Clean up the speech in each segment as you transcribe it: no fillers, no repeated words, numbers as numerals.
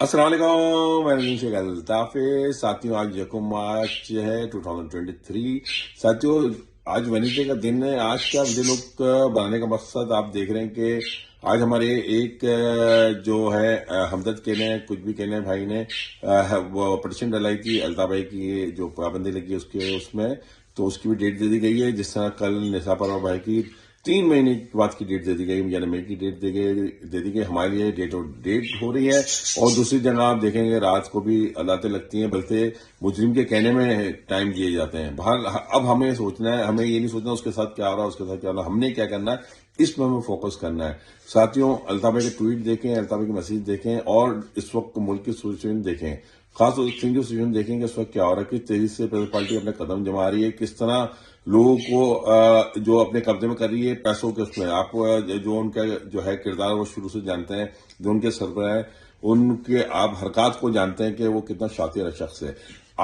السلام علیکم، میں نظیم شیخ الطاف۔ ساتھیوں آج یکم مارچ ہے 2023۔ ساتھیوں آج وینسڈے کا دن ہے۔ آج کا ویڈیو لک بنانے کا مقصد آپ دیکھ رہے ہیں کہ آج ہمارے ایک جو ہے ہمدرد کہنے ہیں، کچھ بھی کہنے ہیں بھائی نے وہ پٹیشن ڈلائی تھی الطاف بھائی کی جو پابندی لگی اس میں، تو اس کی بھی ڈیٹ دے دی گئی ہے۔ جس طرح کل نثار پروار بھائی کی 3 مہینے بعد کی ڈیٹ دے دی گئی، یعنی مئی کی ڈیٹ دے دی گئی، ہمارے لیے ڈیٹ ہو رہی ہے۔ اور دوسری جگہ آپ دیکھیں گے رات کو بھی عدالتیں لگتی ہیں، بلکہ مجرم کے کہنے میں ٹائم دیے جاتے ہیں۔ اب ہمیں سوچنا ہے، ہمیں یہ نہیں سوچنا اس کے ساتھ کیا ہو رہا ہے، اس کے ساتھ کیا ہو رہا ہے، ہم نے کیا کرنا ہے، اس میں ہمیں فوکس کرنا ہے۔ ساتھیوں الطاف بھائی کے ٹویٹ دیکھیں، الطاف بھائی کی میسیج دیکھیں، اور اس وقت ملک کی سچویشن دیکھیں، خاص طور سے سچویشن دیکھیں کہ اس وقت کیا ہو رہا ہے، کس تیزی سے پیپلز پارٹی اپنے قدم جما رہی ہے، کس طرح لوگوں کو جو اپنے قبضے میں کر رہی ہے پیسوں کے اس میں۔ آپ جو ان کا جو ہے کردار وہ شروع سے جانتے ہیں، جو ان کے سربراہ ہیں ان کے آپ حرکات کو جانتے ہیں کہ وہ کتنا شاطر شخص ہے۔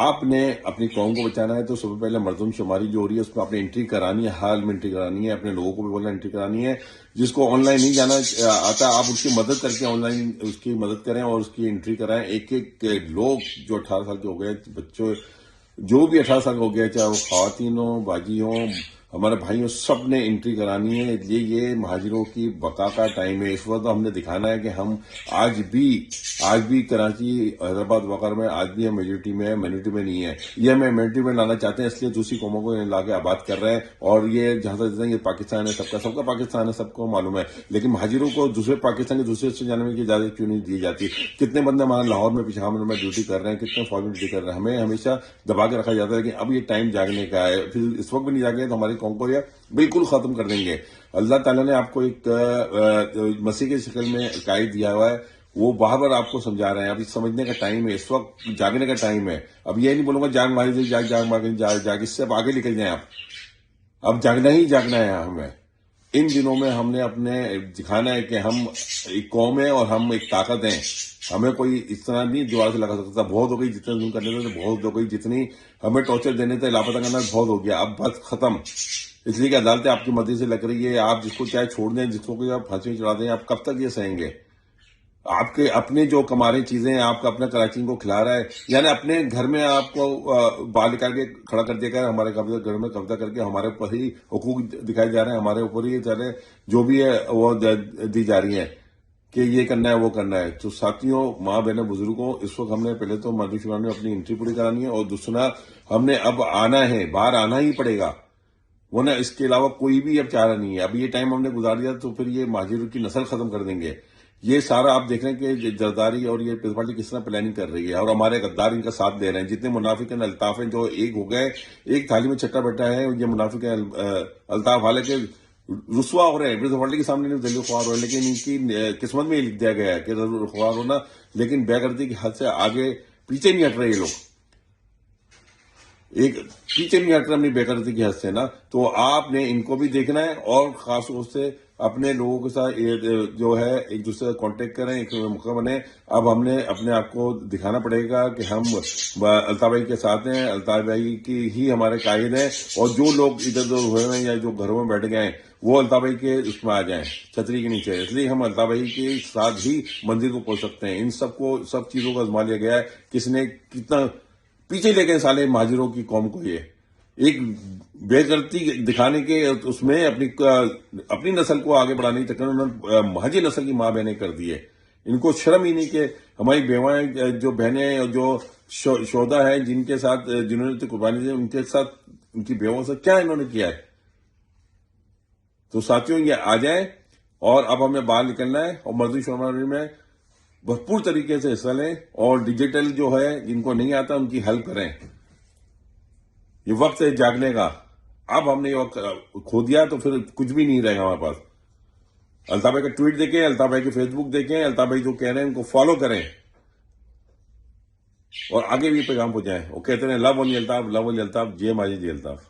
آپ نے اپنی قوم کو بچانا ہے تو سب سے پہلے مردم شماری جو ہو رہی ہے اس میں اپنی انٹری کرانی ہے، حال میں انٹری کرانی ہے، اپنے لوگوں کو بھی بولنا انٹری کرانی ہے۔ جس کو آن لائن نہیں جانا آتا آپ اس کی مدد کر کے آن لائن اس کی مدد کریں اور اس کی انٹری کرائیں۔ ایک لوگ جو 18 سال کے ہو گئے، بچوں جو بھی 18 سال ہو گیا، چاہے وہ خواتین ہوں، باجی ہوں، ہمارے بھائی ہوں، سب نے انٹری کرانی ہے۔ یہ مہاجروں کی بقا کا ٹائم ہے۔ اس وقت ہم نے دکھانا ہے کہ ہم آج بھی کراچی، حیدرآباد وغیرہ میں آج بھی ہم میجورٹی میں مائنورٹی میں نہیں ہے۔ یہ ہمیں مائنورٹی میں لانا چاہتے ہیں، اس لیے دوسری قوموں کو لا کے آباد کر رہے ہیں۔ اور یہ جہاں سے یہ پاکستان ہے، سب کا پاکستان ہے، سب کو معلوم ہے، لیکن مہاجروں کو دوسرے پاکستان کے دوسرے سے جانے کی اجازت کیوں نہیں دی جاتی؟ کتنے بندے ہمارے لاہور میں، پشاور میں ڈیوٹی کر رہے ہیں، کتنے فوج میں ڈیوٹی کر رہے ہیں، ہمیں ہمیشہ دبا کے رکھا جاتا ہے۔ لیکن اب یہ ٹائم جاگنے کا ہے، پھر اس وقت بھی نہیں جاگے تو ہماری قوم کو یہ بالکل ختم کر دیں گے۔ اللہ تعالیٰ نے آپ کو ایک مسیح کی شکل میں قائد دیا ہوا ہے، وہ بار آپ کو سمجھا رہے ہیں۔ اب سمجھنے کا ٹائم ہے، اس وقت جاگنے کا ٹائم ہے۔ اب یہ نہیں بولوں گا جاگ ماری جاگ، اس سے اب آگے نکل جائیں آپ۔ اب جاگنا ہی جاگنا ہے ہمیں۔ ان دنوں میں ہم نے اپنے دکھانا ہے کہ ہم ایک قوم ہے اور ہم ایک طاقت ہیں۔ ہمیں کوئی اس طرح نہیں دیوار سے لگا سکتا۔ بہت ہو گئی جتنے ظلم کرنے تھے، بہت ہو گئی جتنی ہمیں ٹارچر دینے تھے، لاپتہ کرنا بہت ہو گیا، اب بس ختم۔ اس لیے کہ عدالتیں آپ کی مرضی سے لگ رہی ہے، آپ جس کو چاہے چھوڑ دیں، جس کو آپ پھانسی میں چڑھا دیں، آپ کب تک یہ سہیں گے؟ آپ کے اپنے جو کما رہی چیزیں ہیں، آپ کا اپنا کراچی کو کھلا رہا ہے، یعنی اپنے گھر میں آپ کو باہر نکال کے کھڑا کر دیا کر، ہمارے گھر میں قبضہ کر کے ہمارے اوپر ہی حقوق دکھائے جا رہے ہیں، ہمارے اوپر ہی چلے جو بھی ہے وہ دی جا رہی ہیں کہ یہ کرنا ہے وہ کرنا ہے۔ تو ساتھیوں، ماں بہنیں، بزرگوں، اس وقت ہم نے پہلے تو مردم شمار میں اپنی انٹری پوری کرانی ہے، اور دوسرا ہم نے اب آنا ہے، باہر آنا ہی پڑے گا، ورنہ اس کے علاوہ کوئی بھی اب چارہ نہیں ہے۔ اب یہ ٹائم ہم نے گزار دیا تو پھر یہ مہاجروں کی نسل ختم کر دیں گے۔ یہ سارا آپ دیکھ رہے ہیں کہ جرداری اور یہ پیپلز پارٹی کس طرح پلاننگ کر رہی ہے، اور ہمارے غدار ان کا ساتھ دے رہے ہیں۔ جتنے منافق ہیں الطاف ہیں جو ایک ہو گئے، ایک تھالی میں چھٹا بیٹھا ہے، یہ منافق ہیں الطاف، حالانکہ رسوا ہو رہے ہیں، پیپلز پارٹی کے سامنے نہیں ذلیل خوار ہو رہے ہیں، لیکن ان کی قسمت میں یہ لکھ دیا گیا ہے کہ ذلیل خوار ہونا، لیکن بے غیرتی کی حد سے آگے پیچھے نہیں ہٹ رہے یہ لوگ، ایک پیچھے نہیں ہٹ رہے اپنی بے غیرتی کی حد سے نا۔ تو آپ نے ان کو بھی دیکھنا ہے، اور خاص طور سے اپنے لوگوں کے ساتھ جو ہے ایک دوسرے کا کانٹیکٹ کریں، ایک موقع بنے۔ اب ہم نے اپنے آپ کو دکھانا پڑے گا کہ ہم الطاف بھائی کے ساتھ ہیں، الطاف بھائی کی ہی ہمارے قائد ہیں، اور جو لوگ ادھر ادھر ہوئے ہیں یا جو گھروں میں بیٹھ گئے ہیں وہ الطاف بھائی کے اس میں آ جائیں، چھتری کے نیچے۔ اس لیے ہم الطاف بھائی کے ساتھ ہی منزل کو پہنچ سکتے ہیں۔ ان سب چیزوں کو آزما لیا گیا ہے، کس نے کتنا پیچھے لے گئے سالے مہاجروں کی قوم کو۔ یہ ایک بے غیرتی دکھانے کے اس میں اپنی نسل کو آگے بڑھانے کے چکر میں انہوں نے مہاجر نسل کی ماں بہنیں کر دی ہے۔ ان کو شرم ہی نہیں کہ ہماری بیوائیں جو بہنیں اور جو شہدا ہیں جن کے ساتھ جنہوں نے قربانی دی، ان کے ساتھ، ان کی بیووں سے کیا انہوں نے کیا ہے۔ تو ساتھیوں یہ آ جائیں، اور اب ہمیں باہر نکلنا ہے، اور مردم شماری میں بھرپور طریقے سے حصہ لیں، اور ڈیجیٹل جو ہے جن کو نہیں آتا ان کی ہیلپ کریں۔ یہ وقت ہے جاگنے کا۔ اب ہم نے یہ وقت کھو دیا تو پھر کچھ بھی نہیں رہے گا ہمارے پاس۔ الطاف بھائی کا ٹویٹ دیکھیں، الطاف بھائی کے فیس بک دیکھیں، الطاف بھائی جو کہہ رہے ہیں ان کو فالو کریں، اور آگے بھی پیغام پہنچائیں۔ وہ کہتے ہیں لو علی الطاف، لو علی الطاف، جے ماجد جی الطاف۔